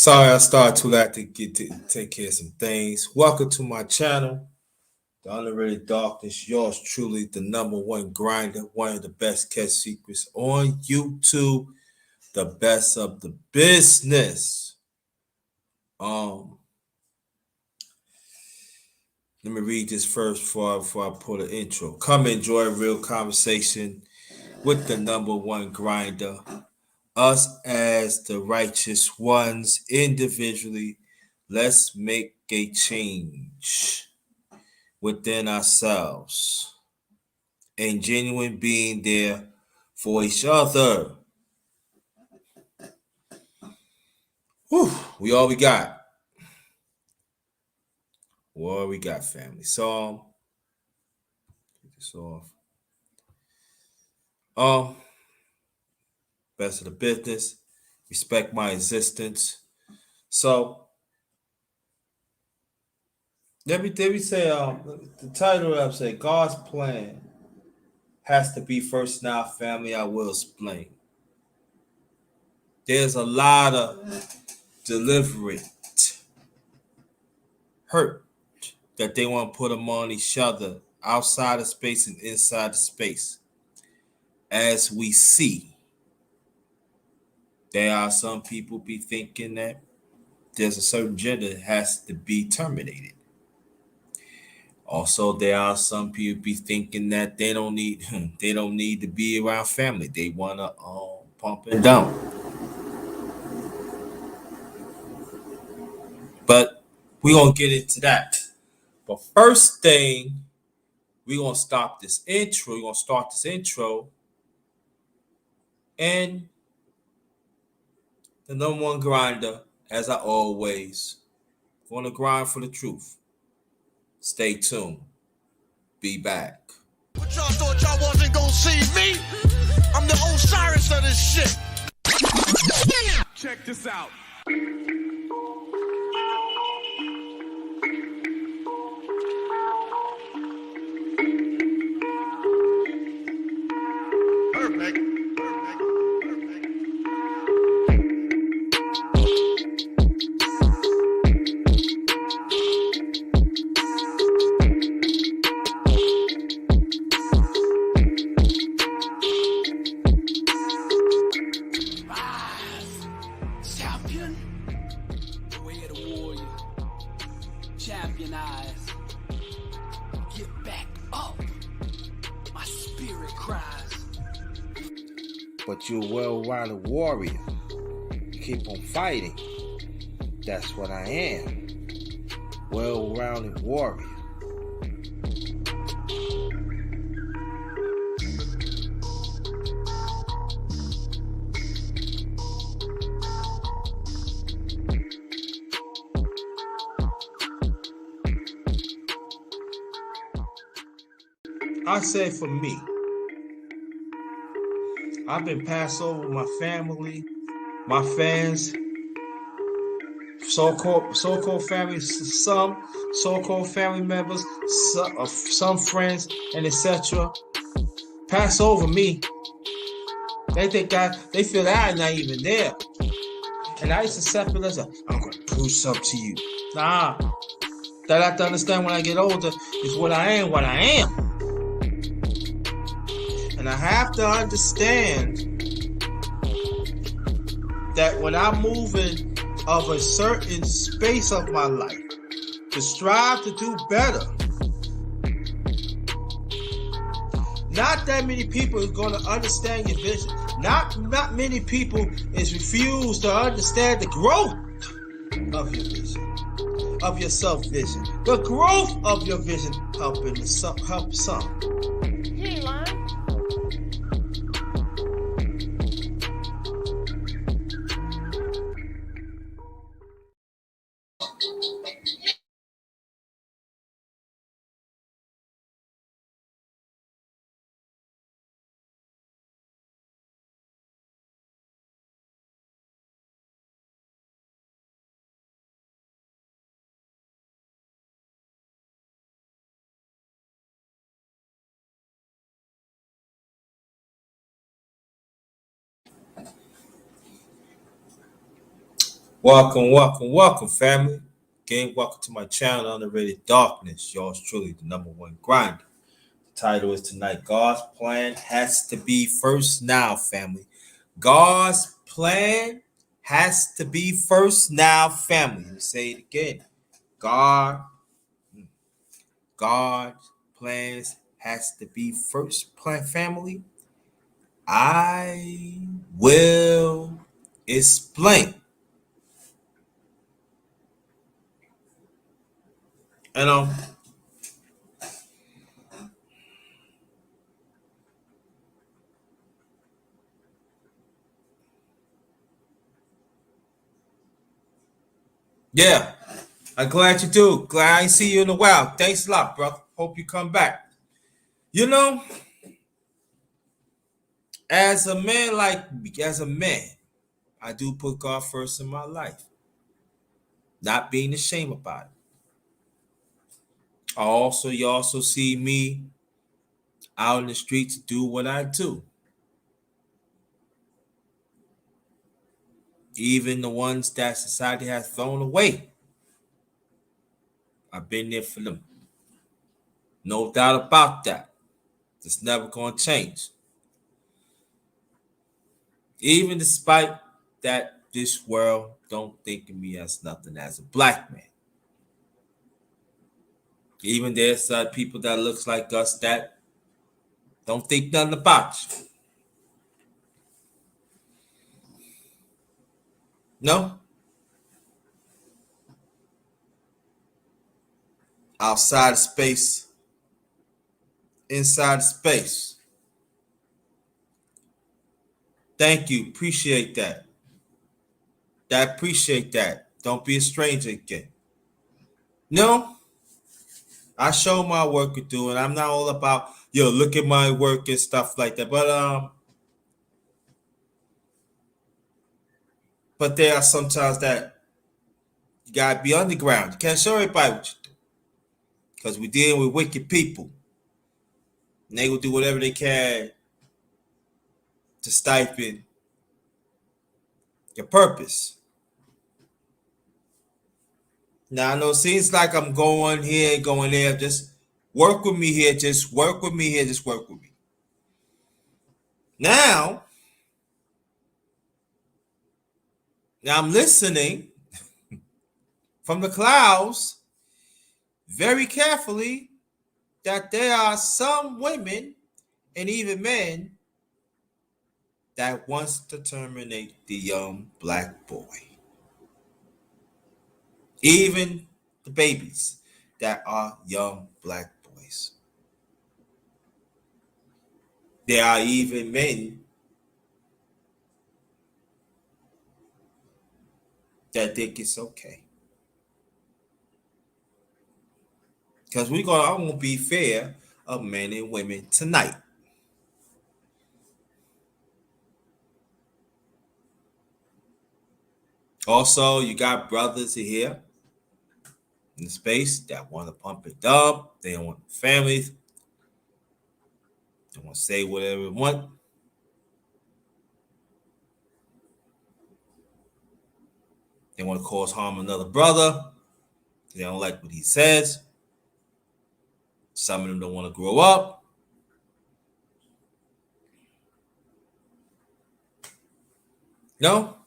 Sorry, I started too late to get to take care of some things. Welcome to my channel, The Underrated Darkness. Yours truly, the number one grinder, one of the best kept secrets on YouTube, the best of the business. Um, Let me read this first before I pull the intro. Come enjoy a real conversation with the number one grinder. Us as the righteous ones individually, let's make a change within ourselves and genuine being there for each other. Whew, we got. What we got, family. So take this off. Um, Best of the business. Respect my existence. So let me say the title that I'm saying, God's plan has to be first now, family. I will explain. There's a lot of deliberate hurt that they want to put them on each other outside of space and inside of space. As we see, there are some people be thinking that there's a certain gender that has to be terminated. Also, there are some people be thinking that they don't need to be around family. They wanna pump and dump. But we gonna get into that. But first thing, we gonna stop this intro. We're gonna start this intro, and the number one grinder, as I always, gonna grind for the truth. Stay tuned. Be back. But y'all thought y'all wasn't gonna see me? I'm the Osiris of this shit. Check this out. Perfect. Champion, the way of the warrior, champion eyes, get back up, my spirit cries. But you're a well-rounded warrior. You keep on fighting. That's what I am. Well-rounded warrior. I say for me, I've been passed over with my family, my fans, so-called family, some so-called family members, some friends, and etc. Pass over me. They feel that I'm not even there. And I used to accept it as I'm gonna prove something to you. Nah. That I have to understand when I get older is what I am. And I have to understand that when I'm moving of a certain space of my life to strive to do better, not that many people is going to understand your vision. Not many people is refused to understand the growth of your vision, of your self-vision. The growth of your vision help some. You ain't lying. Welcome, family. Again, welcome to my channel, Underrated Darkness. Yours truly, the number one grinder. The title is tonight, God's plan has to be first now, family. God's plan has to be first now, family. Let me say it again. God's plans has to be first plan, family. I will explain. And yeah, I'm glad you do. Glad I see you in a while. Thanks a lot, bro. Hope you come back. You know, as a man like me, as a man, I do put God first in my life. Not being ashamed about it. You also see me out in the streets do what I do. Even the ones that society has thrown away. I've been there for them. No doubt about that. It's never gonna change. Even despite that this world don't think of me as nothing as a black man. Even there's people that looks like us that don't think nothing about you. No, outside of space, inside of space. Thank you, appreciate that. Appreciate that. Don't be a stranger again. No, I show my work with doing. I'm not all about look at my work and stuff like that. But there are sometimes that you gotta be underground. You can't show everybody what you do. Because we're dealing with wicked people. And they will do whatever they can to stifle your purpose. Now I know it seems like I'm going here, going there. Just work with me here. Just work with me here. Just work with me. Now I'm listening from the clouds very carefully that there are some women and even men that wants to terminate the young black boy. Even the babies that are young black boys. There are even men that think it's okay. Because I won't be fair of men and women tonight. Also, you got brothers here in the space that want to pump it up. They don't want families. They want to say whatever they want. They want to cause harm to another brother. They don't like what he says. Some of them don't want to grow up. No?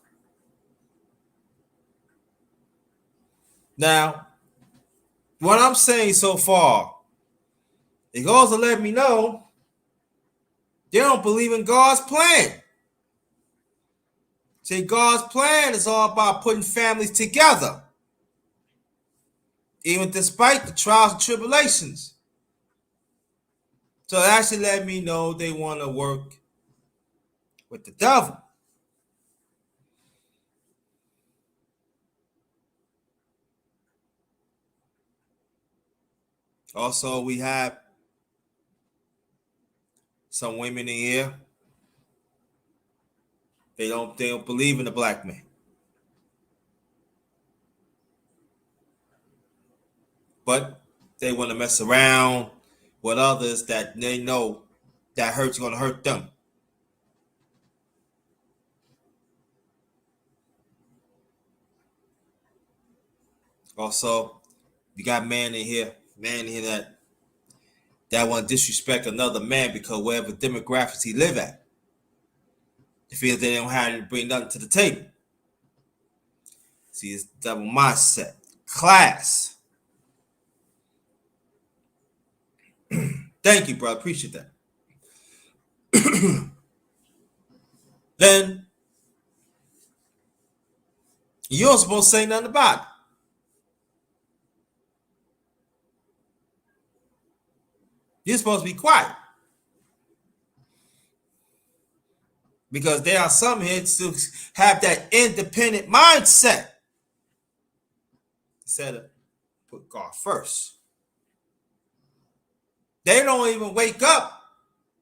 Now, what I'm saying so far, it goes to let me know they don't believe in God's plan. See, God's plan is all about putting families together, even despite the trials and tribulations. So it actually let me know they want to work with the devil. Also, we have some women in here. They don't believe in the black man. But they want to mess around with others that they know that hurt's going to hurt them. Also, you got man in here that want to disrespect another man because whatever demographics he live at, they feel they don't have to bring nothing to the table. See, it's double mindset, class. Thank you, bro. Appreciate that. Then you don't supposed to say nothing about it. You're supposed to be quiet because there are some here who have that independent mindset instead of put God first. They don't even wake up.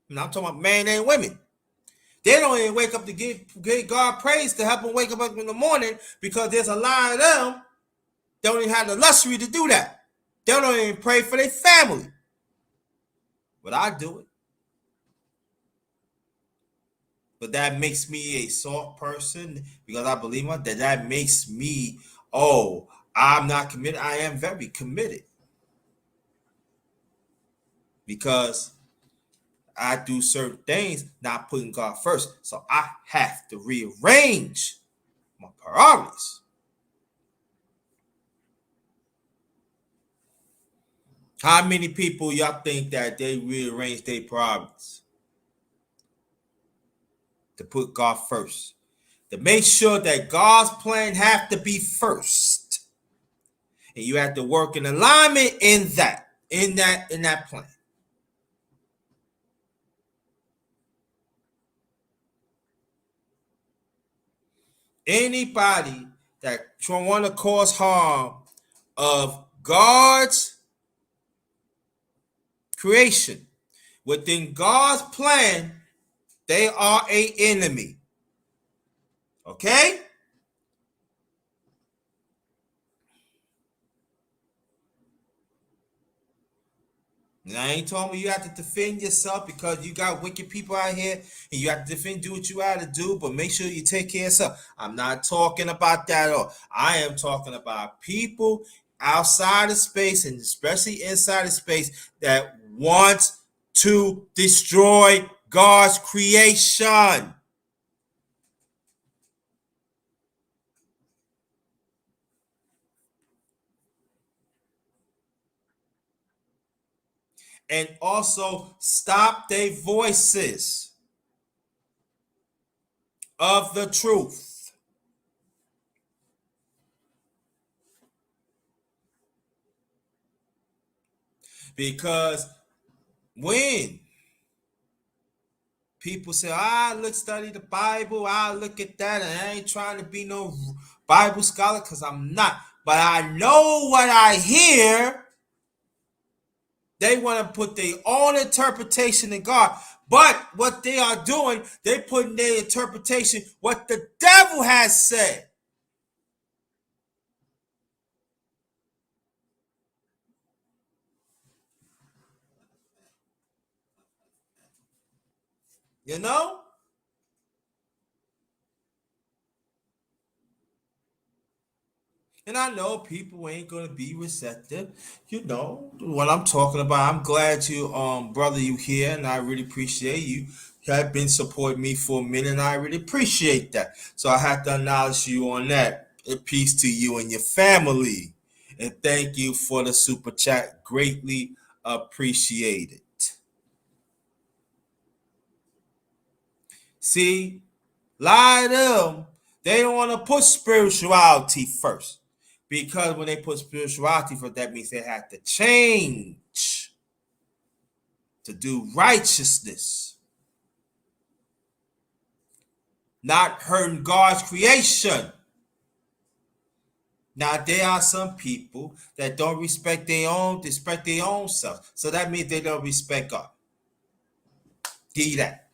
And I'm talking about men and women. They don't even wake up to give God praise to help them wake up in the morning because there's a line of them that don't even have the luxury to do that. They don't even pray for their family. But I do it. But that makes me a soft person because I believe that makes me, oh, I'm not committed. I am very committed because I do certain things not putting God first. So I have to rearrange my priorities. How many people y'all think that they rearrange their priorities to put God first? To make sure that God's plan have to be first. And you have to work in alignment in that plan. Anybody that want to cause harm of God's creation within God's plan, they are an enemy. Okay? And I ain't talking you have to defend yourself because you got wicked people out here and you have to defend, do what you have to do, but make sure you take care of yourself. I'm not talking about that at all. I am talking about people outside of space and especially inside of space that want to destroy God's creation. And also stop their voices of the truth. Because when people say, study the Bible, I look at that, and I ain't trying to be no Bible scholar because I'm not. But I know what I hear. They want to put their own interpretation in God. But what they are doing, they put in their interpretation what the devil has said. You know? And I know people ain't gonna be receptive. You know what I'm talking about. I'm glad you, brother, you here, and I really appreciate you. You have been supporting me for a minute, and I really appreciate that. So I have to acknowledge you on that. Peace to you and your family, and thank you for the super chat. Greatly appreciated. See, lie to them. They don't want to put spirituality first. Because when they put spirituality first, that means they have to change to do righteousness, not hurting God's creation. Now there are some people that don't respect their own self. So that means they don't respect God. Give you that.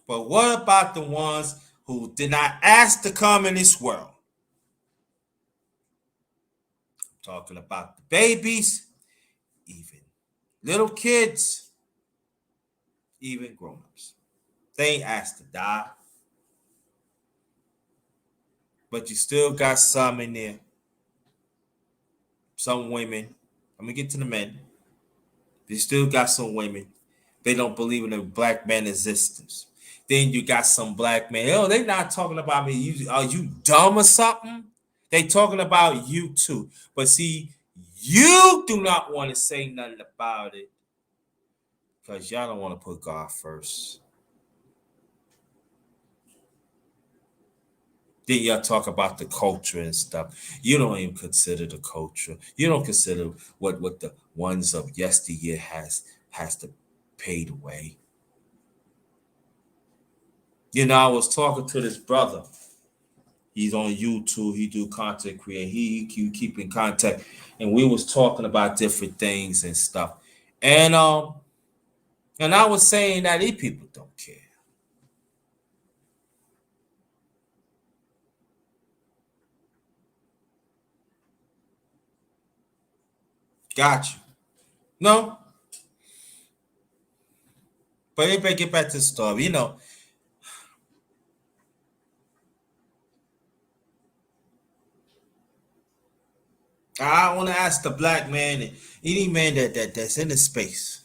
But what about the ones who did not ask to come in this world? I'm talking about the babies, even little kids, even grown-ups. They ain't asked to die. but you still got some in there, some women. Let me get to the men. You still got some women. They don't believe in a black man existence. Then you got some black men. Oh, they not talking about me. Are you dumb or something? They talking about you too. But see, you do not want to say nothing about it because y'all don't want to put God first. Then y'all talk about the culture and stuff. You don't even consider the culture. You don't consider what the ones of yesteryear has to pay the way. You know, I was talking to this brother. He's on YouTube. He do content create. He keep in contact, and we was talking about different things and stuff. And I was saying that these people don't care. Got you. No, but if I get back to the story, I want to ask the black man and any man that's in the space.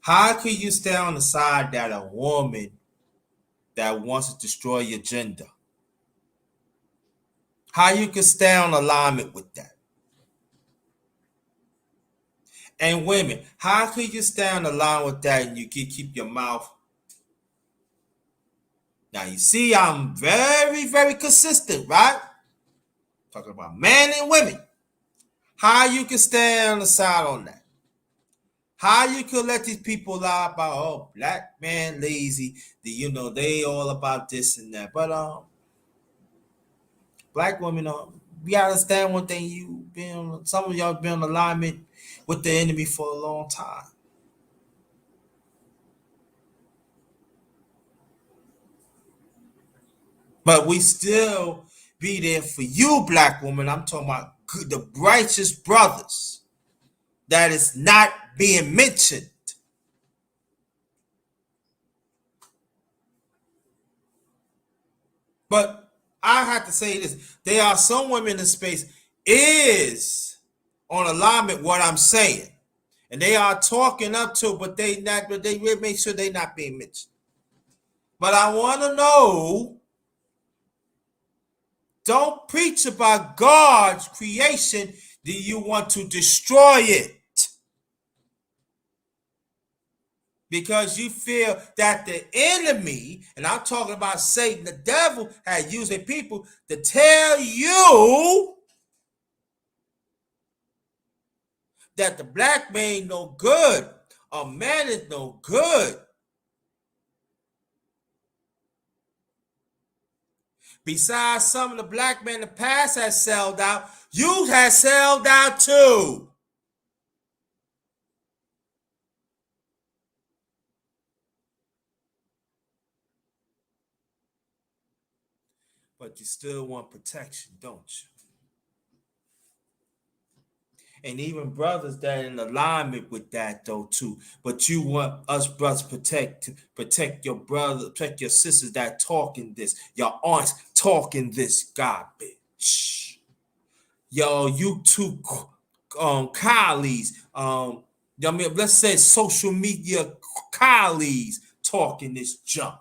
How could you stay on the side that a woman that wants to destroy your gender? How you can stay on alignment with that? And women, how could you stay on the line with that and you can keep your mouth? Now you see, I'm very, very consistent, right? Talking about men and women. How you can stay on the side on that? How you could let these people lie about black man lazy? They all about this and that. But black women, we understand one thing. Some of y'all been in alignment with the enemy for a long time. But we still be there for you, black woman. I'm talking about the righteous brothers that is not being mentioned. But I have to say this: there are some women in space is on alignment what I'm saying, and they are talking up to, but they not. But they really make sure they not being mentioned. But I want to know. Don't preach about God's creation. Do you want to destroy it? Because you feel that the enemy, and I'm talking about Satan, the devil, had using people to tell you that the black man no good, a man is no good. Besides some of the black men in the past has sold out, you have sold out too. But you still want protection, don't you? And even brothers that in alignment with that though too. But you want us brothers protect your brother, protect your sisters that talking this, your aunts talking this garbage. Yo, you two colleagues, I mean, let's say social media colleagues talking this junk.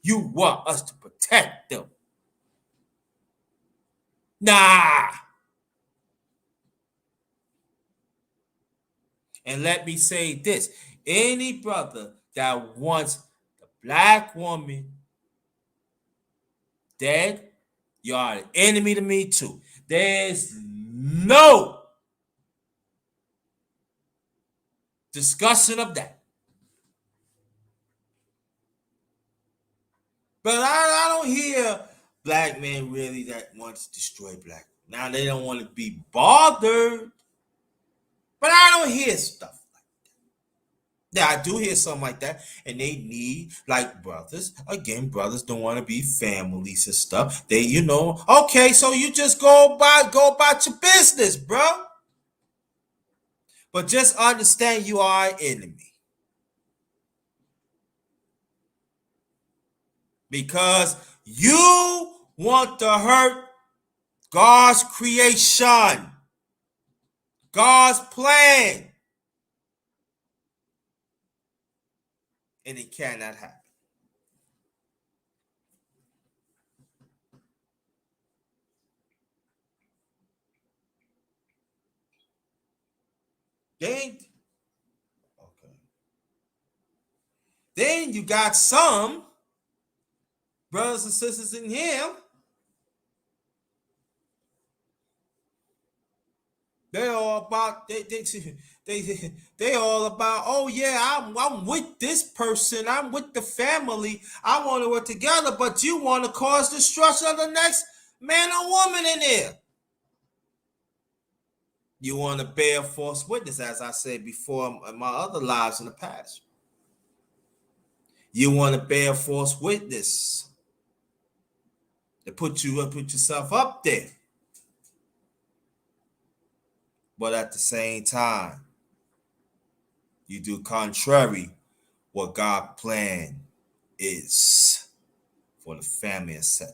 You want us to protect them. Nah. And let me say this: any brother that wants the black woman dead, you are an enemy to me too. There's no discussion of that. But I don't hear black men really that want to destroy black. Now they don't want to be bothered. But I don't hear stuff. Yeah, I do hear something like that, and they need like brothers. Again, brothers don't want to be families and stuff. Okay, so you just go about your business, bro. But just understand you are an enemy because you want to hurt God's creation, God's plan, and it cannot happen. Then, okay. Then you got some brothers and sisters in Him. They all about they all about. Oh yeah, I'm with this person. I'm with the family. I want to work together, but you want to cause destruction of the next man or woman in there. You want to bear false witness, as I said before in my other lives in the past. You want to bear false witness to put yourself up there, but at the same time, you do contrary what God planned is for the family, etc.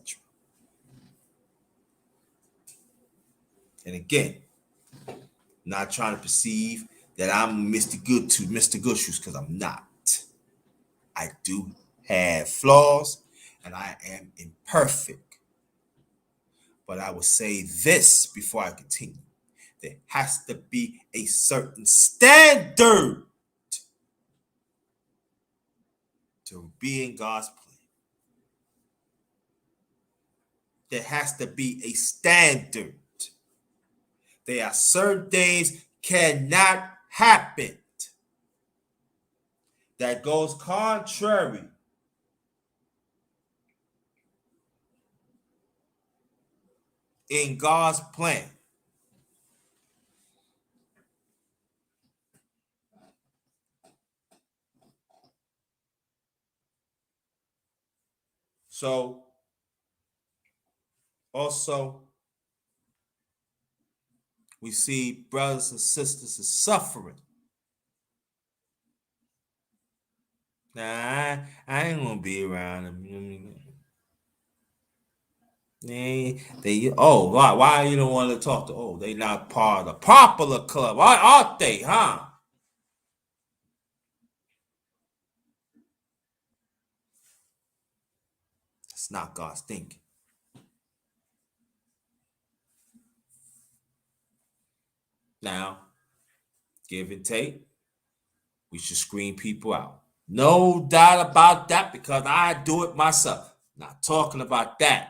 And again, not trying to perceive that I'm Mr. Good to Mr. Good Shoes, because I'm not. I do have flaws and I am imperfect. But I will say this before I continue. There has to be a certain standard to be in God's plan. There has to be a standard. There are certain things cannot happen that goes contrary in God's plan. So also we see brothers and sisters are suffering. Nah, I ain't gonna be around them. Why you don't want to talk to? Oh, they not part of the popular club. Why aren't they, huh? That's not God's thinking. Now, give and take, we should screen people out. No doubt about that, because I do it myself. Not talking about that.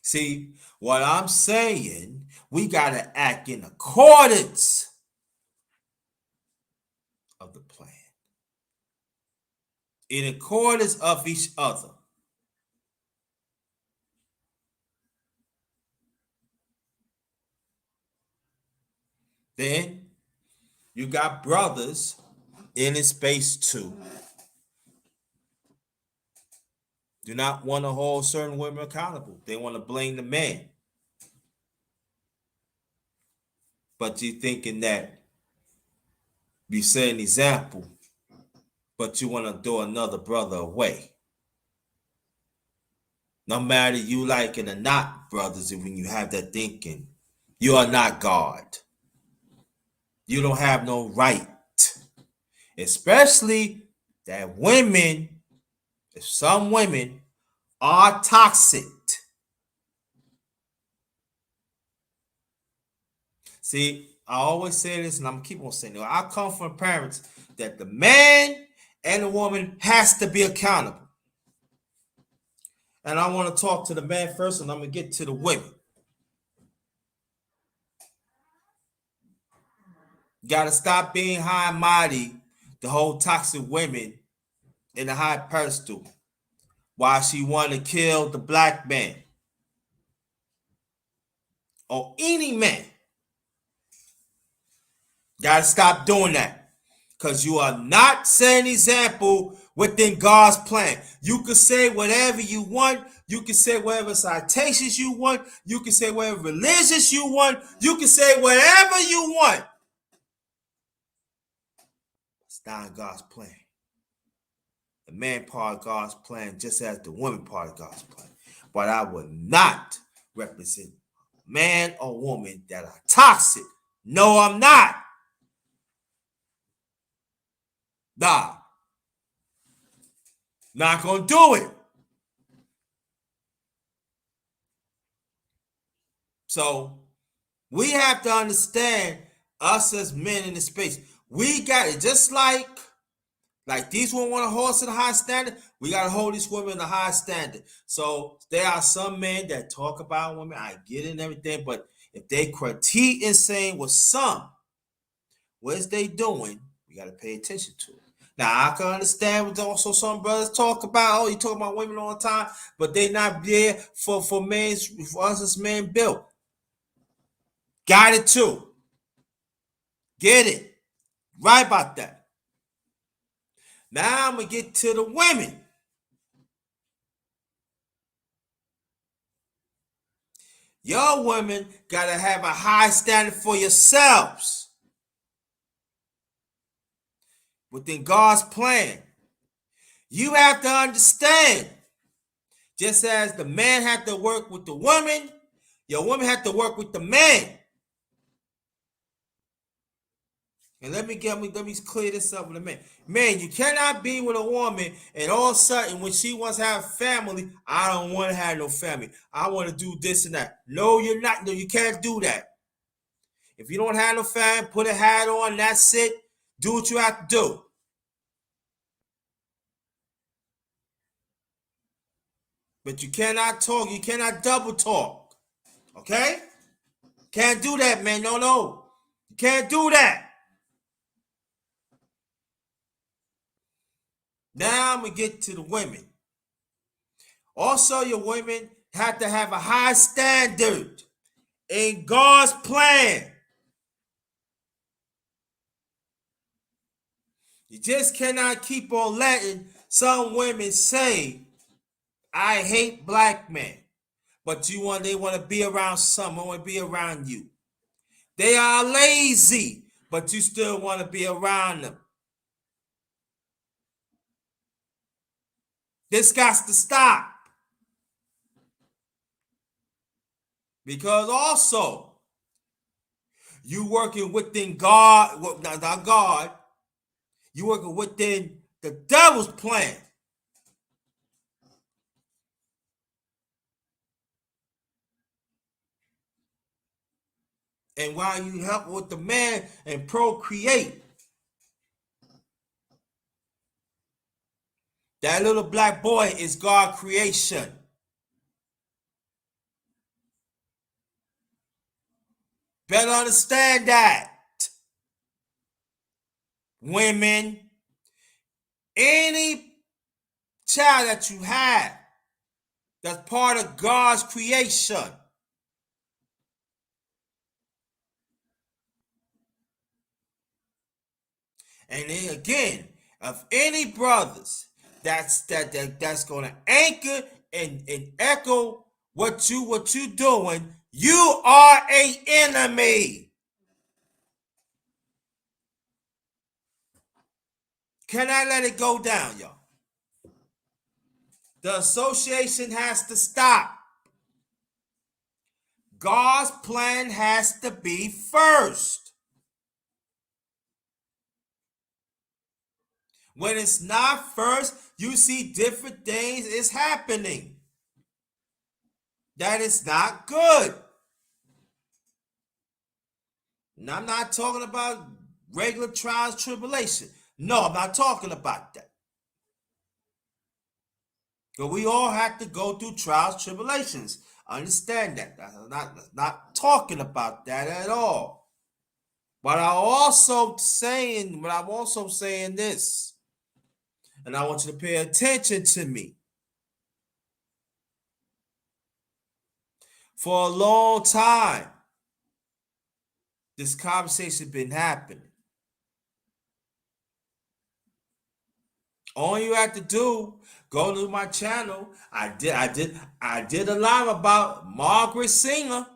See, what I'm saying, we got to act in accordance of the plan, in accordance of each other. Then you got brothers in his space too. Do not want to hold certain women accountable. They want to blame the man. But you're thinking that you set an example, but you want to throw another brother away. No matter you like it or not, brothers, when you have that thinking, you are not God. You don't have no right. Especially that women, if some women are toxic. See, I always say this, and I'm gonna keep on saying it. I come from parents that the man and the woman has to be accountable. And I want to talk to the man first, and I'm gonna get to the women. Got to stop being high and mighty, the whole toxic women in the high pedestal, while she want to kill the black man or any man. Got to stop doing that, because you are not setting an example within God's plan. You can say whatever you want. You can say whatever citations you want. You can say whatever religions you want. You can say whatever you want. It's not God's plan. The man part of God's plan just as the woman part of God's plan. But I will not represent man or woman that are toxic. No, I'm not. Nah, not gonna do it. So we have to understand us as men in the space. We got it just like these women want to hold us to the high standard. We got to hold these women in the high standard. So there are some men that talk about women. I get it and everything, but if they critique and saying what is they doing, we got to pay attention to it. Now I can understand what also some brothers talk about. Oh, you talk about women all the time, but they not there for us as men built. Got it too. Get it. Right about that. Now I'm gonna get to the women. Your women gotta have a high standard for yourselves within God's plan. You have to understand, just as the man had to work with the woman, your woman had to work with the man. And let me clear this up with a man. Man, you cannot be with a woman and all of a sudden when she wants to have family, I don't want to have no family. I want to do this and that. No, you're not. No, you can't do that. If you don't have no family, put a hat on, that's it. Do what you have to do. But you cannot talk. You cannot double talk. Okay? Can't do that, man. No. You can't do that. Now I'm going to get to the women. Also, your women have to have a high standard in God's plan. You just cannot keep on letting some women say, I hate black men. But they want to be around someone, want to be around you. They are lazy, but you still want to be around them. This got to stop. Because also, you working within God, not God, you working within the devil's plan. And while you help with the man and procreate, that little black boy is God's creation. Better understand that. Women, any child that you have that's part of God's creation. And then again, of any brothers that's gonna anchor and echo what you doing, you are an enemy. Can I let it go down, y'all? The association has to stop. God's plan has to be first. When it's not first, you see different things is happening. That is not good. And I'm not talking about regular trials, tribulation. No, I'm not talking about that. But we all have to go through trials, tribulations. Understand that. I'm not talking about that at all. But I'm also saying this, and I want you to pay attention to me. For a long time, this conversation been happening. All you have to do, go to my channel. I did a live about Margaret Singer.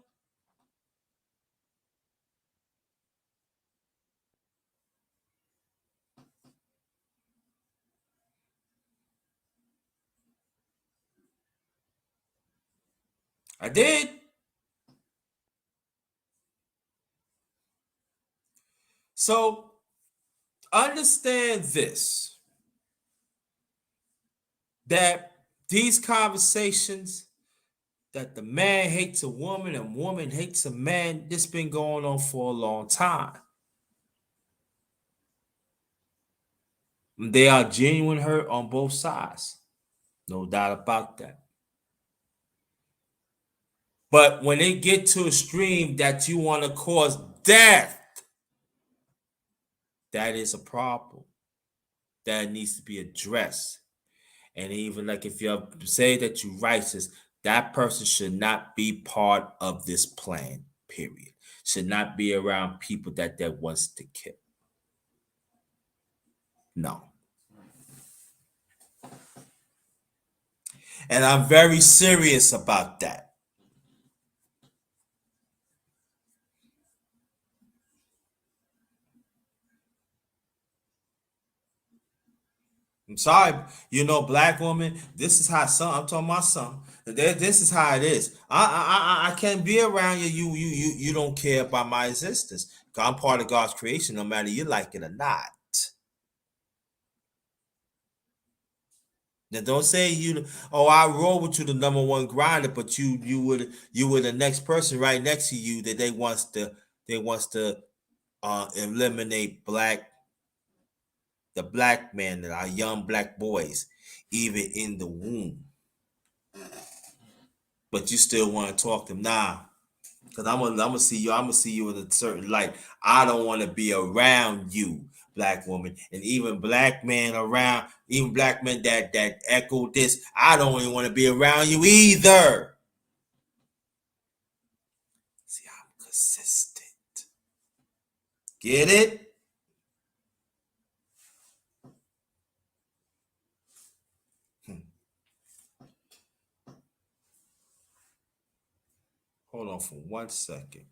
I did. So understand this, that these conversations that the man hates a woman and woman hates a man, this been going on for a long time. They are genuine hurt on both sides. No doubt about that. But when they get to a stream that you want to cause death, that is a problem that needs to be addressed. And even like if you say that you're righteous, that person should not be part of this plan, period. Should not be around people that wants to kill. No. And I'm very serious about that. I'm sorry, black woman. This is how I'm talking about son. This is how it is. I can't be around you. You don't care about my existence. I'm part of God's creation, no matter you like it or not. Now don't say I roll with you, the number one grinder, but you were the next person right next to you that they wants to eliminate the black man, that our young black boys, even in the womb. But you still want to talk to them. Nah, because I'm gonna see you in a certain light. I don't want to be around you, black woman, and even black men around, even black men that echo this. I don't even want to be around you either. See, I'm consistent. Get it? Hold on for 1 second.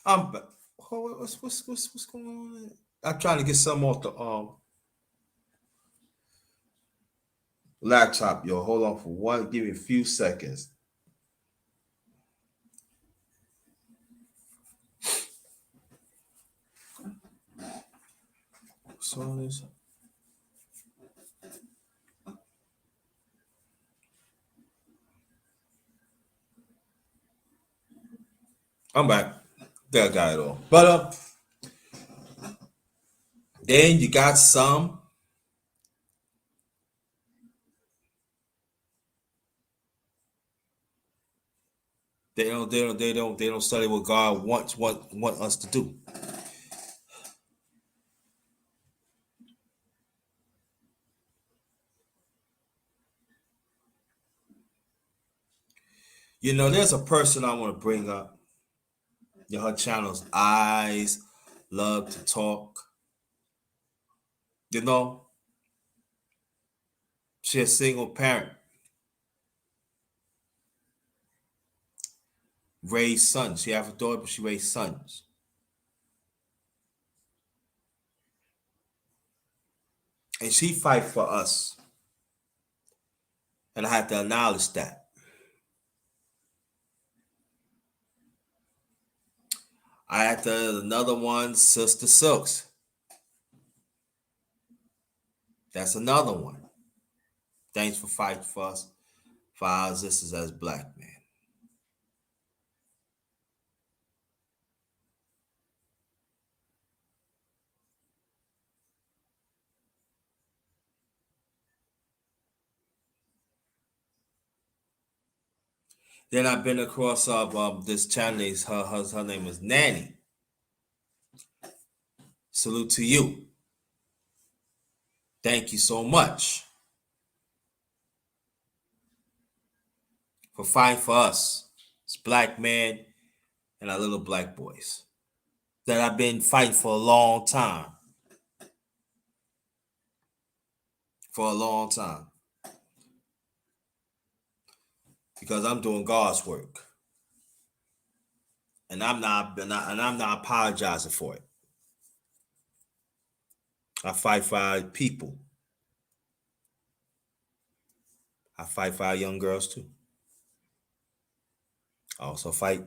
I'm back. What's going on? I'm trying to get some off the laptop, yo. Hold on for one. Give me a few seconds. So this. I'm back. That got it all. But then you got some. They don't study what God want us to do. There's a person I want to bring up. Her channel's Eyes Love to Talk. She's a single parent. Raised sons. She has a daughter, but she raised sons. And she fight for us. And I have to acknowledge that. I had another one, Sister Silks. That's another one. Thanks for fighting for us, for our existence as black men. Then I've been across this channel. Her name is Nanny. Salute to you. Thank you so much for fighting for us as black men and our little black boys that I've been fighting for a long time. For a long time. Because I'm doing God's work. and I'm not apologizing for it. I fight for our people. I fight for our young girls too. I also fight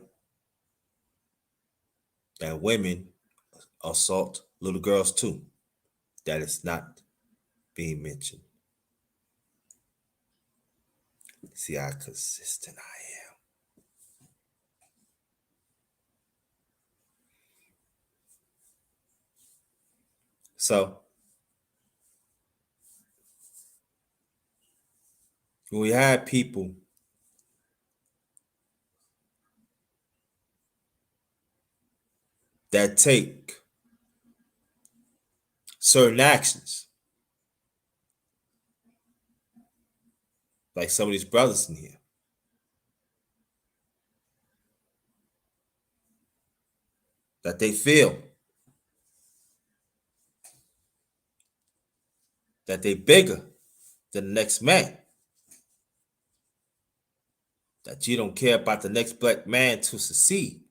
that women assault little girls too. That is not being mentioned. See how consistent I am. So when we have people that take certain actions, like some of these brothers in here, that they feel that they bigger than the next man, that you don't care about the next black man to succeed.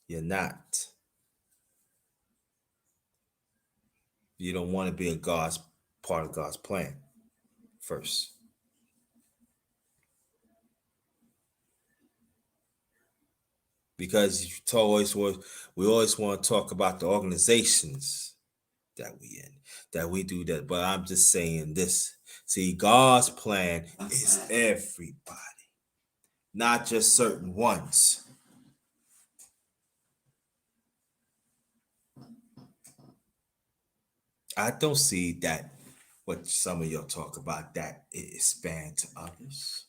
You're not. You don't want to be a God's part of God's plan first. Because we always want to talk about the organizations that we in, that we do that. But I'm just saying this. See, God's plan is everybody, not just certain ones. I don't see that what some of y'all talk about, that it expand to others.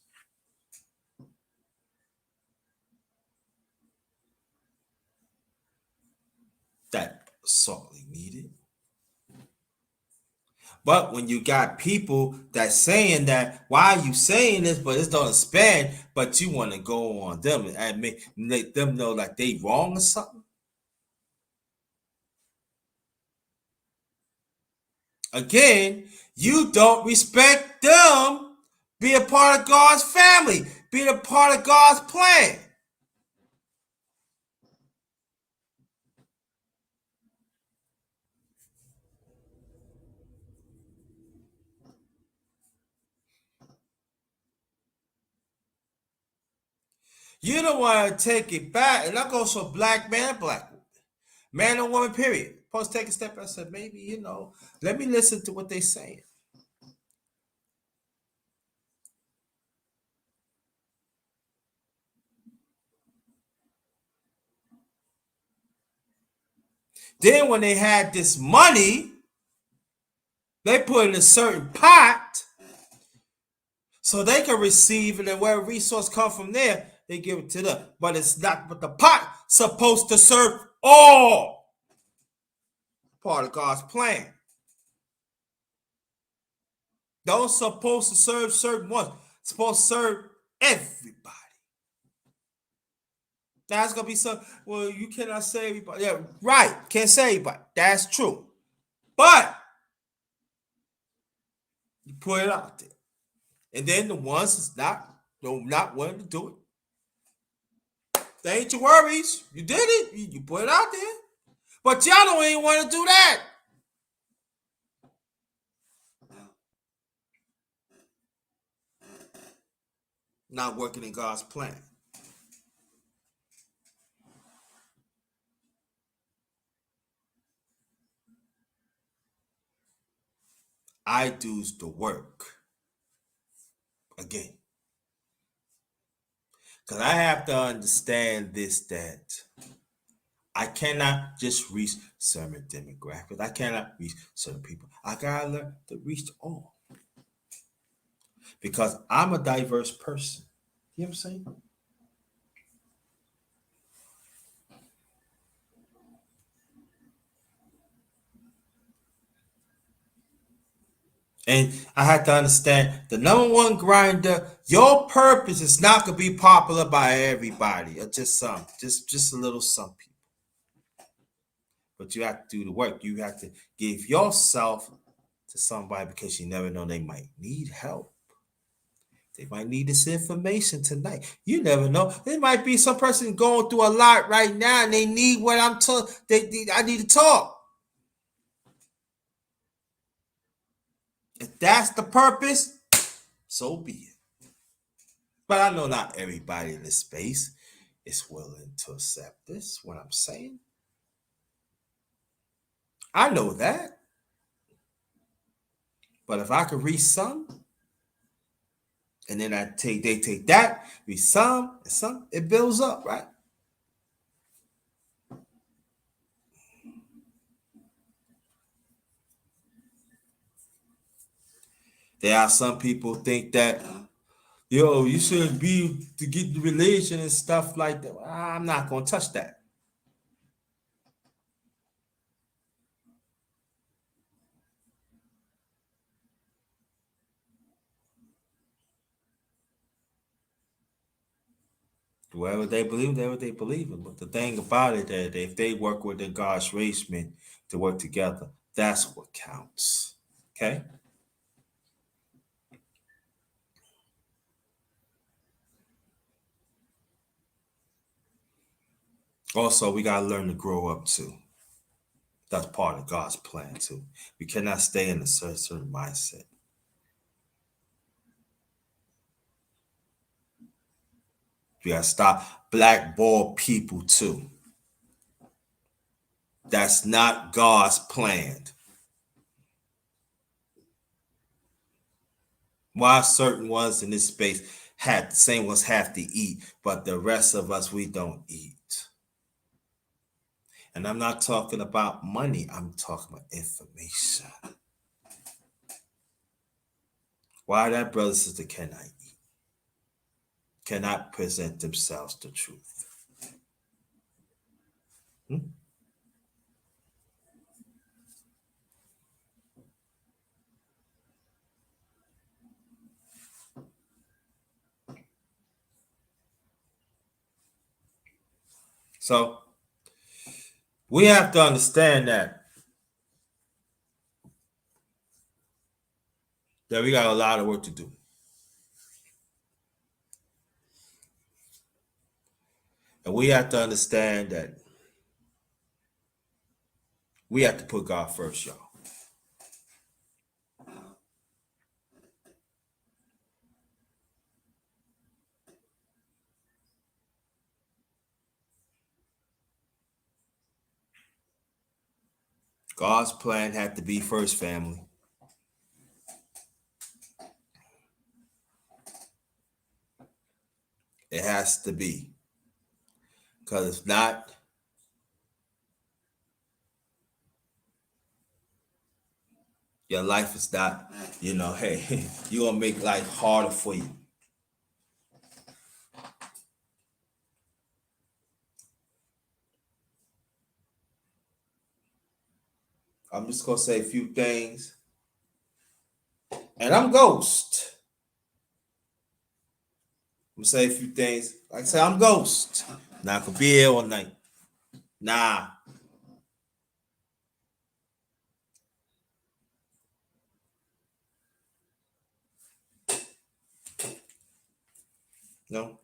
That sorely needed. But when you got people that saying that, why are you saying this? But it don't expand. But you want to go on them and make them know like they wrong or something. Again, you don't respect them. Be a part of God's family. Be a part of God's plan. You don't want to take it back, and that goes for black man and black woman, man and woman, period. Supposed to take a step back and say, maybe, let me listen to what they're saying. Then when they had this money, they put in a certain pot so they can receive it, and where resource come from there, they give it to them. But it's not, but the pot supposed to serve all. Part of God's plan. Don't supposed to serve certain ones. It's supposed to serve everybody. Now it's gonna be some. Well, you cannot say everybody. Yeah, right. Can't say everybody. That's true. But you put it out there, and then the ones that's not willing to do it, they ain't your worries. You did it. You put it out there. But y'all don't even want to do that. Not working in God's plan. I do's the work. Again. Because I have to understand this, that I cannot just reach certain demographics. I cannot reach certain people. I gotta learn to reach all. Because I'm a diverse person. You know what I'm saying? And I had to understand the number one grinder, your purpose is not gonna be popular by everybody, or just some, just a little some people. But you have to do the work. You have to give yourself to somebody because you never know, they might need help. They might need this information tonight. You never know. There might be some person going through a lot right now, and they need what I'm talking. I need to talk. If that's the purpose, so be it. But I know not everybody in this space is willing to accept this. What I'm saying, I know that. But if I could reach some, and then they take that, reach some, and some, it builds up, right? There are some people think that, yo, you shouldn't be to get the religion and stuff like that. I'm not gonna touch that. Whatever they believe, whatever they believe in. But the thing about it that if they work with the God's racemen to work together, that's what counts. Okay. Also, we gotta learn to grow up too. That's part of God's plan too. We cannot stay in a certain mindset. We gotta stop blackball people too. That's not God's plan. Why certain ones in this space have the same ones have to eat, but the rest of us we don't eat. And I'm not talking about money, I'm talking about information. Why that brother sister cannot eat, cannot present themselves the truth. Hmm? So we have to understand that we got a lot of work to do. And we have to understand that we have to put God first, y'all. God's plan had to be first, family. It has to be. Because if not, your life is not, hey, you're going to make life harder for you. I'm just going to say a few things. And I'm Ghost. I'm going to say a few things. Like I say, I'm Ghost. Not going to be here all night. Nah. No.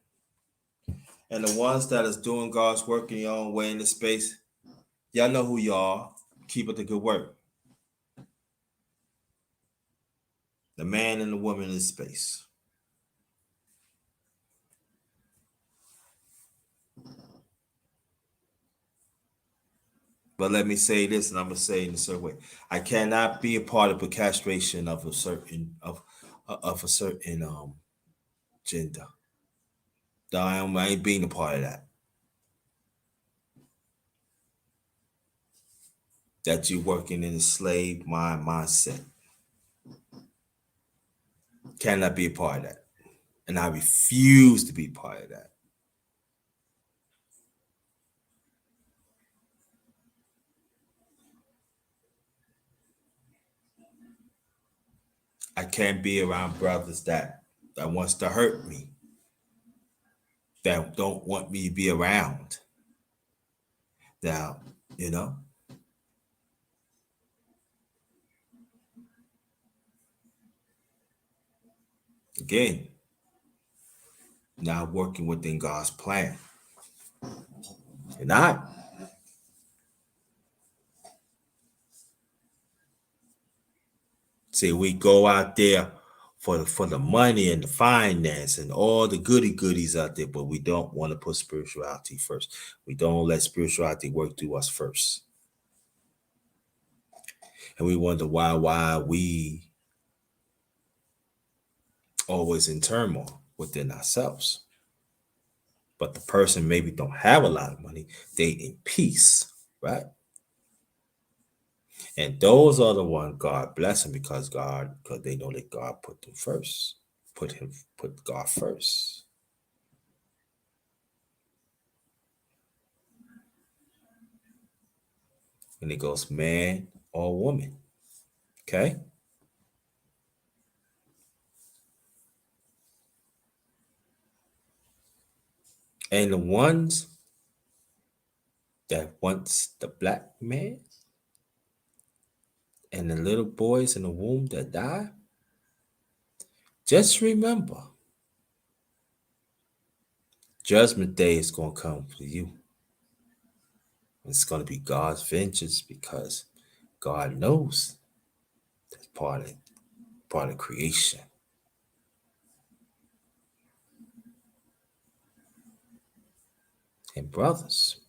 And the ones that is doing God's work in your own way in this space, y'all know who you are. Keep up the good work. The man and the woman in this space. But let me say this, and I'm gonna say it in a certain way. I cannot be a part of the castration of a certain gender. I ain't being a part of that. That you're working in a slave mindset. Cannot be a part of that. And I refuse to be part of that. I can't be around brothers that wants to hurt me. That don't want me to be around. Now, again, not working within God's plan. You're not. See, we go out there for the money and the finance and all the goody goodies out there, but we don't want to put spirituality first. We don't let spirituality work through us first. And we wonder why we always in turmoil within ourselves. But the person maybe don't have a lot of money, they in peace, right? And those are the ones God bless them because they know that God put them first. Put God first. And it goes man or woman. Okay? And the ones that wants the black man and the little boys in the womb that die, just remember, Judgment Day is going to come for you. It's going to be God's vengeance because God knows that's part of creation. And brothers,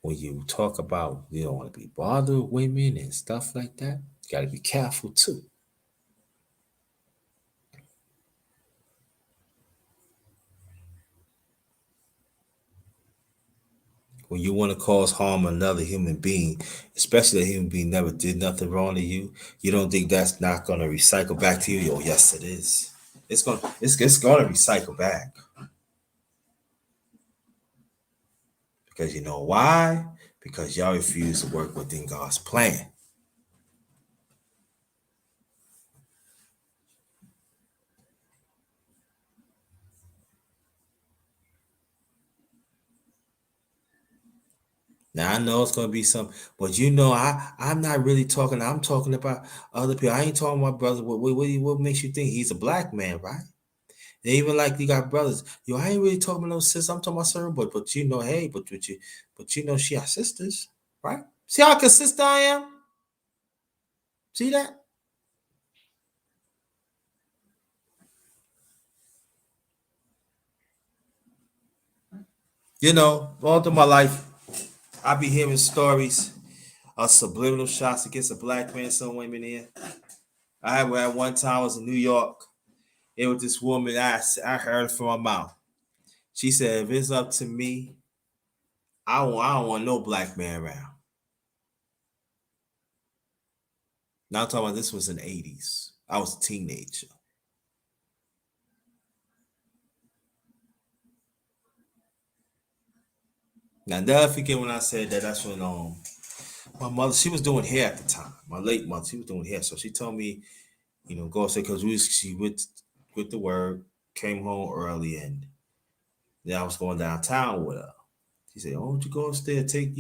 when you talk about you don't want to be bothered with women and stuff like that, you got to be careful too. When you want to cause harm to another human being, especially a human being never did nothing wrong to you, you don't think that's not going to recycle back to you? Oh, yes, it is. It's going to recycle back. Because you know why? Because y'all refuse to work within God's plan. Now I know it's gonna be some, but I'm not really talking. I'm talking about other people. I ain't talking about brothers. What makes you think he's a black man, right? And even like you got brothers. I ain't really talking about no sis. I'm talking about certain, but hey, but she our sisters, right? See how consistent I am. See that? All through my life, I be hearing stories of subliminal shots against a black man, some women in. I had at one time I was in New York. It was this woman I heard from her mouth. She said, "If it's up to me, I don't want no black man around." Now I'm talking about this was in the 80s. I was a teenager. Now never forget when I said that. That's when my mother, she was doing hair at the time. My late mother, she was doing hair, so she told me, go say because she went with the work, came home early, and then I was going downtown with her. She said, "Oh, don't you go upstairs? Take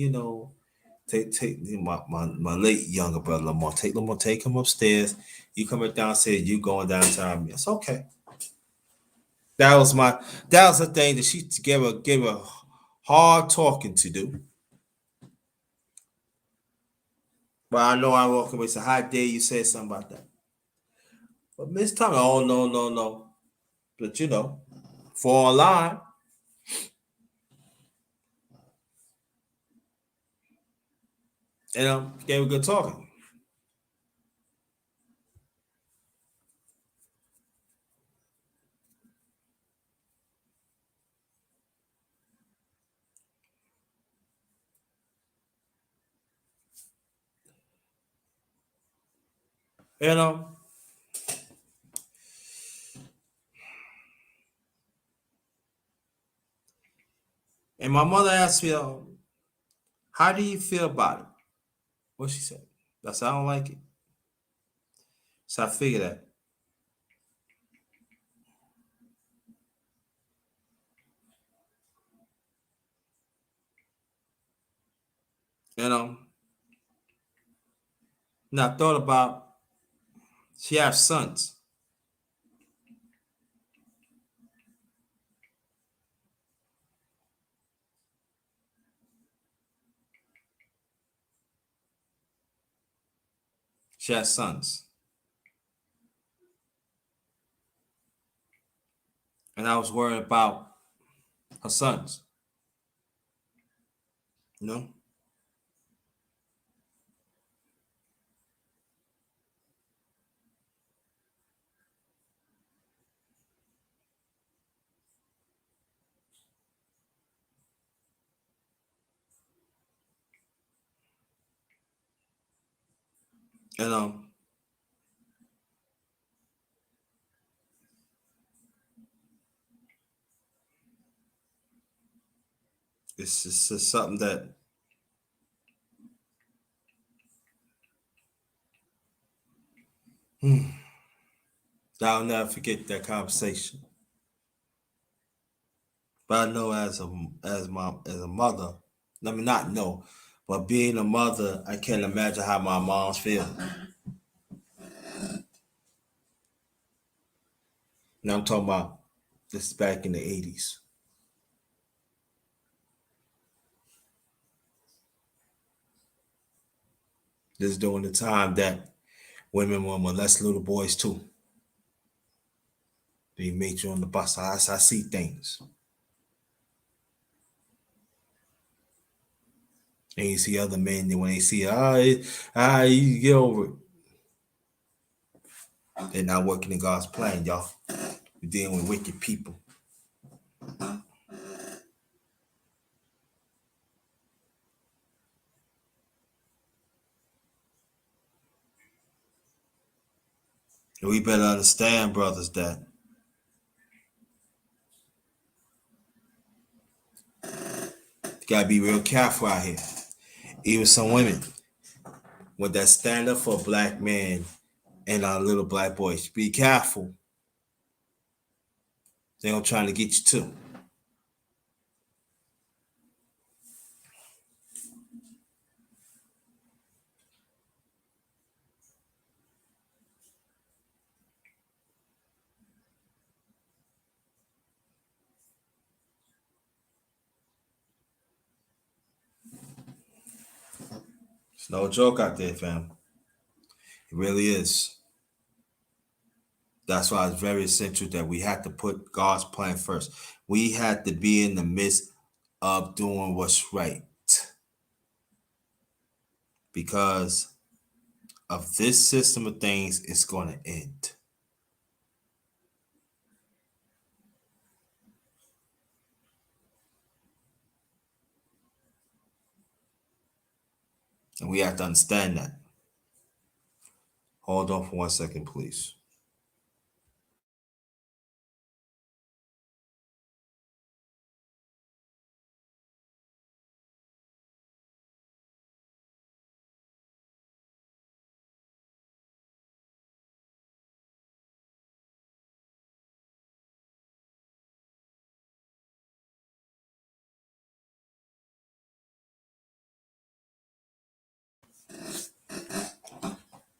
my late younger brother Lamar. Take him upstairs. You coming downstairs? You going downtown? It's okay." That was the thing that she gave a hard talking to do. But I know I walk away. So how dare you say something about that? But Miss Tongue, oh no. But fall online. And gave a good talking. And and my mother asked me, "How do you feel about it?" What she said. That's I don't like it. So I figured that. And now I thought about she has sons. She has sons. And I was worried about her sons. You know? And it's just something that I'll never forget that conversation. But I know as a mother, let me not know, but being a mother, I can't imagine how my moms feel. Now I'm talking about this is back in the 80s. This is during the time that women were molest little boys too. They meet you on the bus. I see things. And you see other men, and when they see, you get over it. They're not working in God's plan, y'all. We're dealing with wicked people. And we better understand, brothers, that you gotta be real careful out here. Even some women, with that stand up for a black man and our little black boys, be careful. They don't trying to get you too. It's no joke out there, fam. It really is. That's why it's very essential that we have to put God's plan first. We have to be in the midst of doing what's right because of this system of things, it's going to end. And we have to understand that. Hold on for 1 second, please.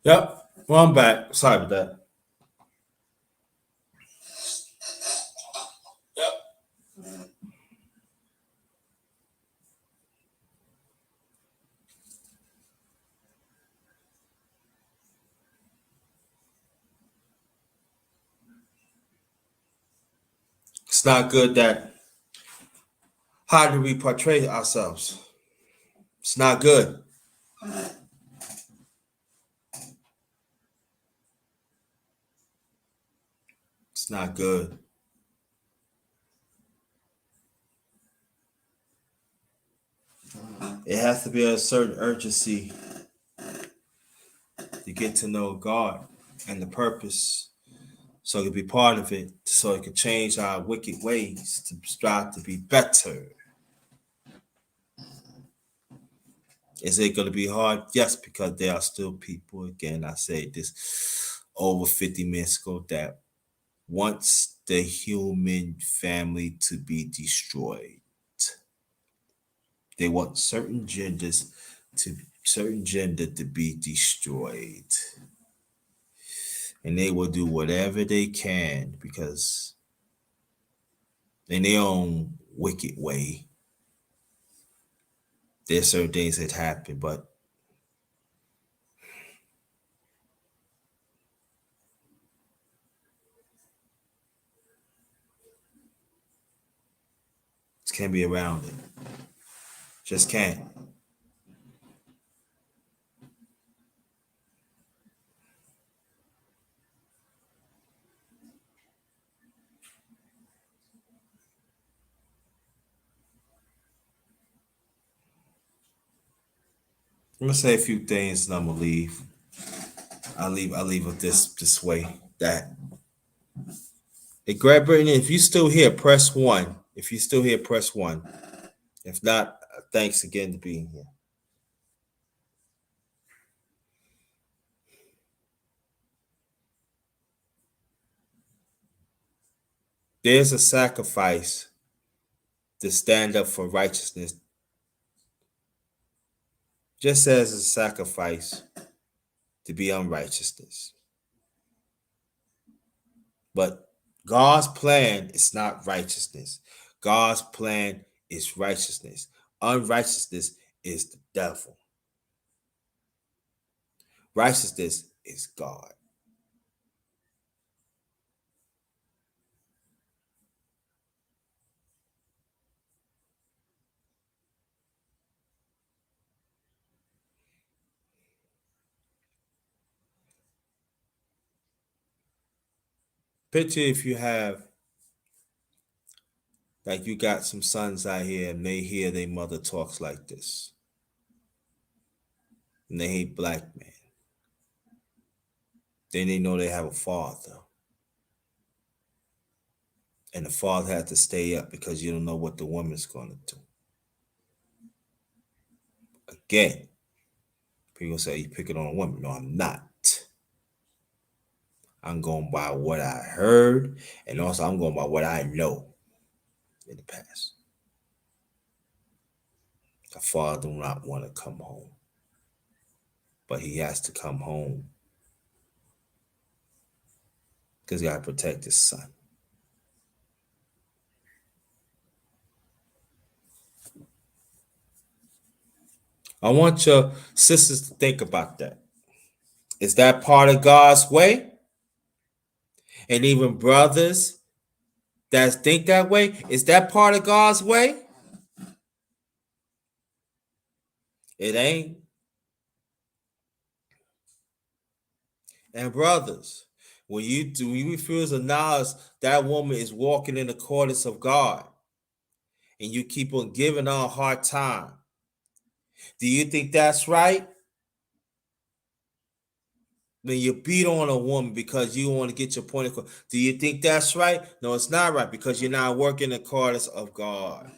Yep. Well, I'm back. Sorry about that. It's not good that how do we portray ourselves? It's not good. It's not good. It has to be a certain urgency to get to know God and the purpose so it can be part of it, so it can change our wicked ways to strive to be better. Is it going to be hard? Yes, because there are still people, again, I said this over 50 minutes ago, that wants the human family to be destroyed. They want certain gender to be destroyed. And they will do whatever they can because in their own wicked way, there's certain things that happen, but can't be around it. Just can't. I'm gonna say a few things and I'm gonna leave. I leave it this way. That hey, Great Britain, if you still here, press one. If you still here, press one. If not, thanks again to being here. There's a sacrifice to stand up for righteousness, just as a sacrifice to be unrighteousness. But God's plan is not righteousness. God's plan is righteousness. Unrighteousness is the devil. Righteousness is God. Picture if you have, like you got some sons out here and they hear their mother talks like this. And they hate black men. Then they know they have a father. And the father had to stay up because you don't know what the woman's going to do. Again, people say you pick it on a woman. No, I'm not. I'm going by what I heard, and also I'm going by what I know in the past. The father do not want to come home, but he has to come home because he got to protect his son. I want your sisters to think about that. Is that part of God's way? And even brothers that think that way, is that part of God's way? It ain't. And brothers, when you refuse to acknowledge that woman is walking in accordance of God, and you keep on giving her a hard time, do you think that's right? When you beat on a woman because you want to get your point across, do you think that's right? No, it's not right because you're not working in accordance of God.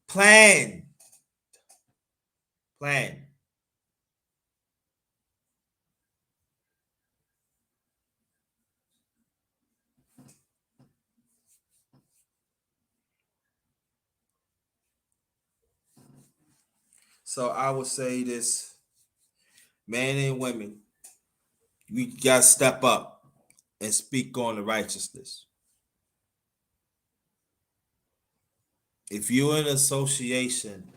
Plan. So I would say this, men and women, we got to step up and speak on the righteousness. If you're in an association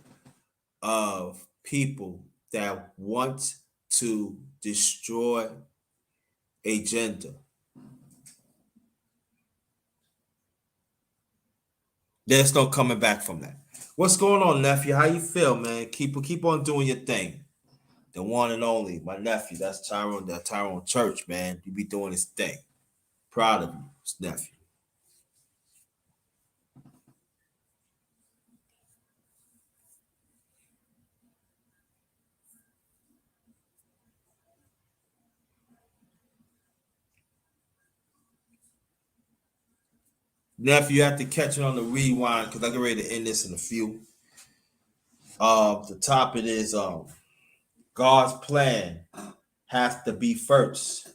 of people that want to destroy a gender, there's no coming back from that. What's going on, nephew? How you feel, man? Keep on doing your thing. The one and only, my nephew. That's Tyrone. That Tyrone Church, man. You be doing his thing. Proud of you, his nephew. Nephew, you have to catch it on the rewind because I get ready to end this in a few. The topic is God's plan has to be first.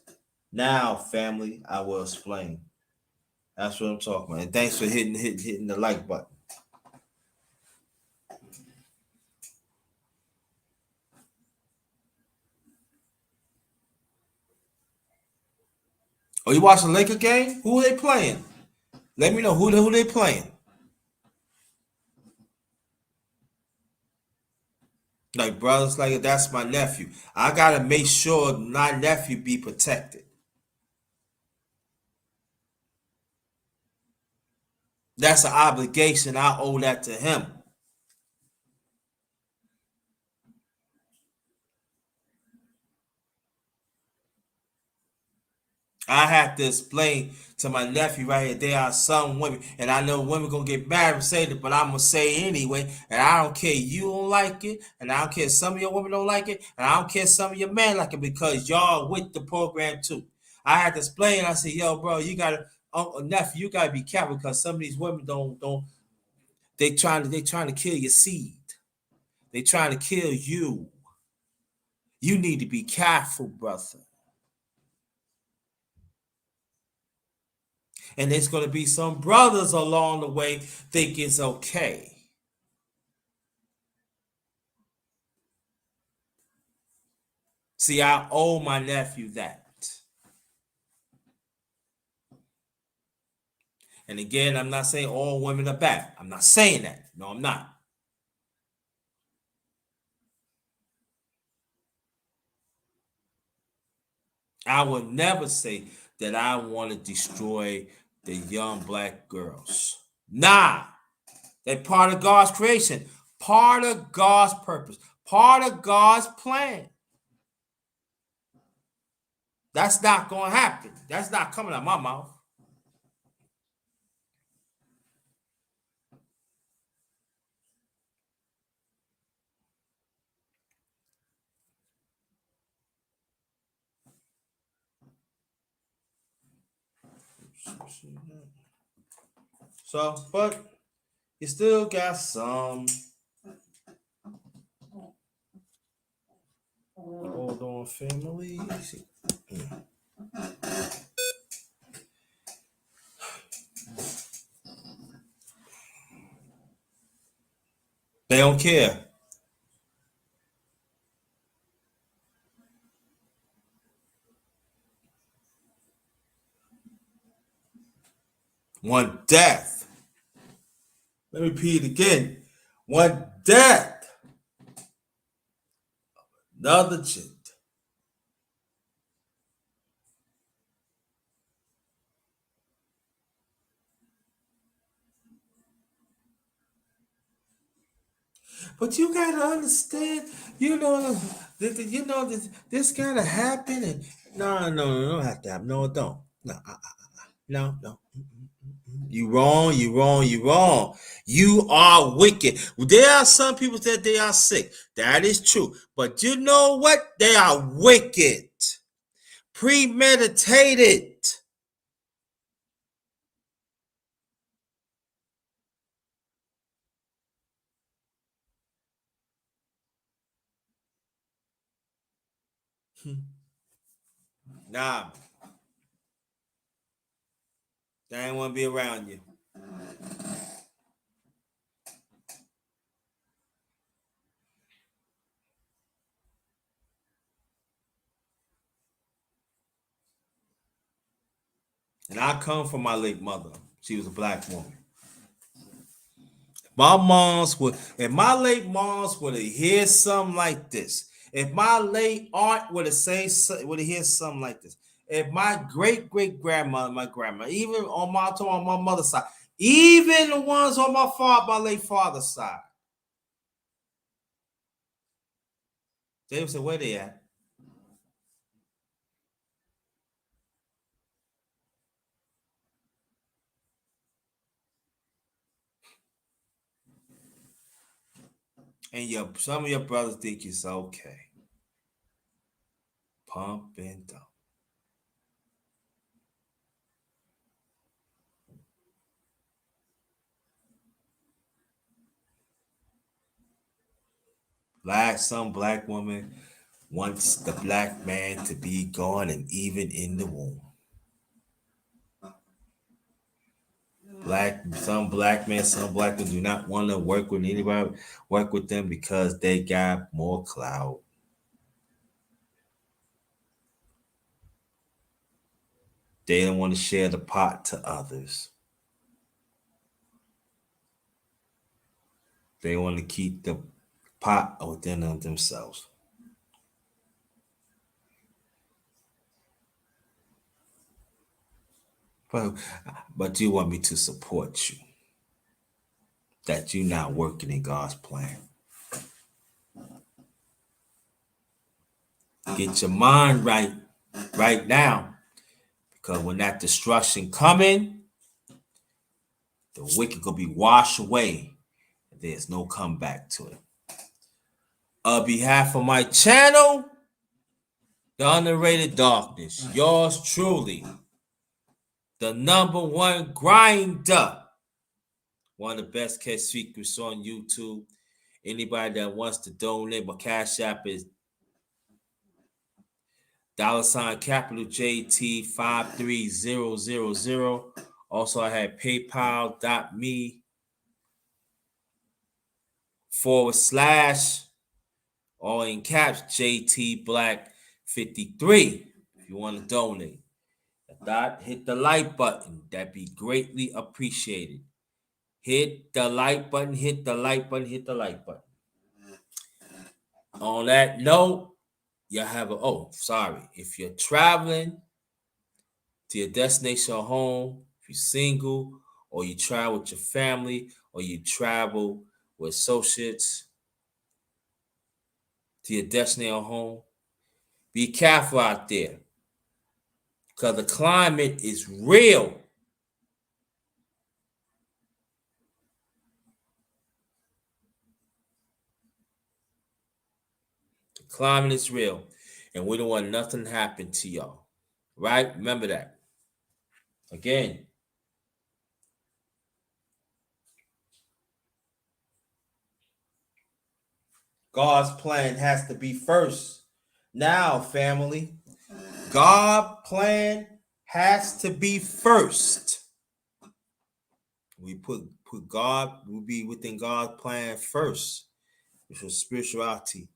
Now, family, I will explain. That's what I'm talking about. And thanks for hitting the like button. Oh, you watching the Laker game? Who are they playing? Let me know who they playing. Like brothers, like that's my nephew. I gotta make sure my nephew be protected. That's an obligation. I owe that to him. I have to explain to my nephew right here. There are some women, and I know women gonna get mad and say that, but I'm gonna say it anyway. And I don't care you don't like it, and I don't care some of your women don't like it, and I don't care some of your men like it because y'all with the program too. I had to explain. I said, "Yo, bro, you gotta, uncle nephew, you gotta be careful because some of these women don't. They trying to kill your seed. They trying to kill you. You need to be careful, brother." And there's going to be some brothers along the way think it's okay. See, I owe my nephew that. And again, I'm not saying all women are bad. I'm not saying that. No, I'm not. I will never say that I want to destroy the young black girls. Nah, they're part of God's creation, part of God's purpose, part of God's plan. That's not going to happen. That's not coming out of my mouth. So, but you still got some. Hold on, family. They don't care. One death. Let me repeat it again. One death. Another gent. But you gotta understand, this gotta happen, and no, don't have to happen. No, it don't. No, no. You wrong, you wrong, you wrong. You are wicked. There are some people that they are sick. That is true. But you know what? They are wicked. Premeditated. Nah, they ain't want to be around you. And I come from my late mother. She was a black woman. My mom's would, if my late mom's would have hear something like this, if my late aunt would have would have hear something like this, if my great grandmother, my grandma, even on my mother's side, even the ones on my late father's side, they would say, where they at? And some of your brothers think it's okay. Pump and dump. Some black woman wants the black man to be gone and even in the womb. Some black men do not want to work with anybody, work with them because they got more clout. They don't want to share the pot to others. They want to keep the pot within themselves. But, but you want me to support you. that you're not working in God's plan. Get your mind right now, because when that destruction coming, the wicked gonna be washed away. There's no comeback to it. On behalf of my channel, The Underrated Darkness, yours truly, the number one grinder, one of the best kept secrets on YouTube. Anybody that wants to donate, my cash app is $capital JT 53000. Also, I had PayPal.me / all in caps JT Black 53. If you want to donate, hit the like button. That'd be greatly appreciated. Hit the like button, hit the like button, hit the like button. On that note, you have if you're traveling to your destination or home, if you're single, or you travel with your family, or you travel with associates to your destination or home, be careful out there, because the climate is real. The climate is real, and we don't want nothing to happen to y'all. Right? Remember that. Again, God's plan has to be first. Now, family, God's plan has to be first. We put God, we'll be within God's plan first, which was spirituality.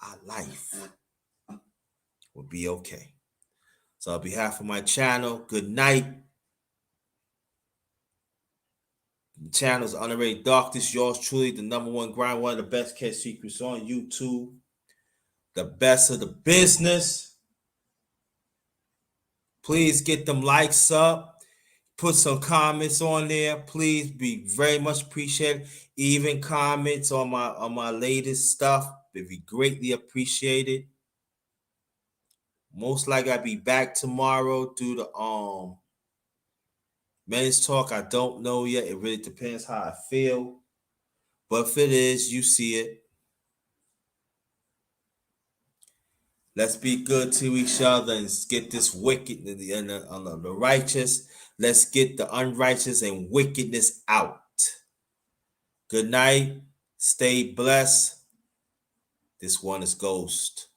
Our life will be okay. So on behalf of my channel, good night. The channel is Underrated Darkness. Yours truly, the number one grind, one of the best kept secrets on YouTube. The best of the business. Please get them likes up. Put some comments on there. Please be very much appreciated. Even comments on my latest stuff would be greatly appreciated. Most likely I'll be back tomorrow due to men's talk. I don't know yet. It really depends how I feel. But if it is, you see it. Let's be good to each other and get this wicked and the righteous. Let's get the unrighteous and wickedness out. Good night. Stay blessed. This one is Ghost.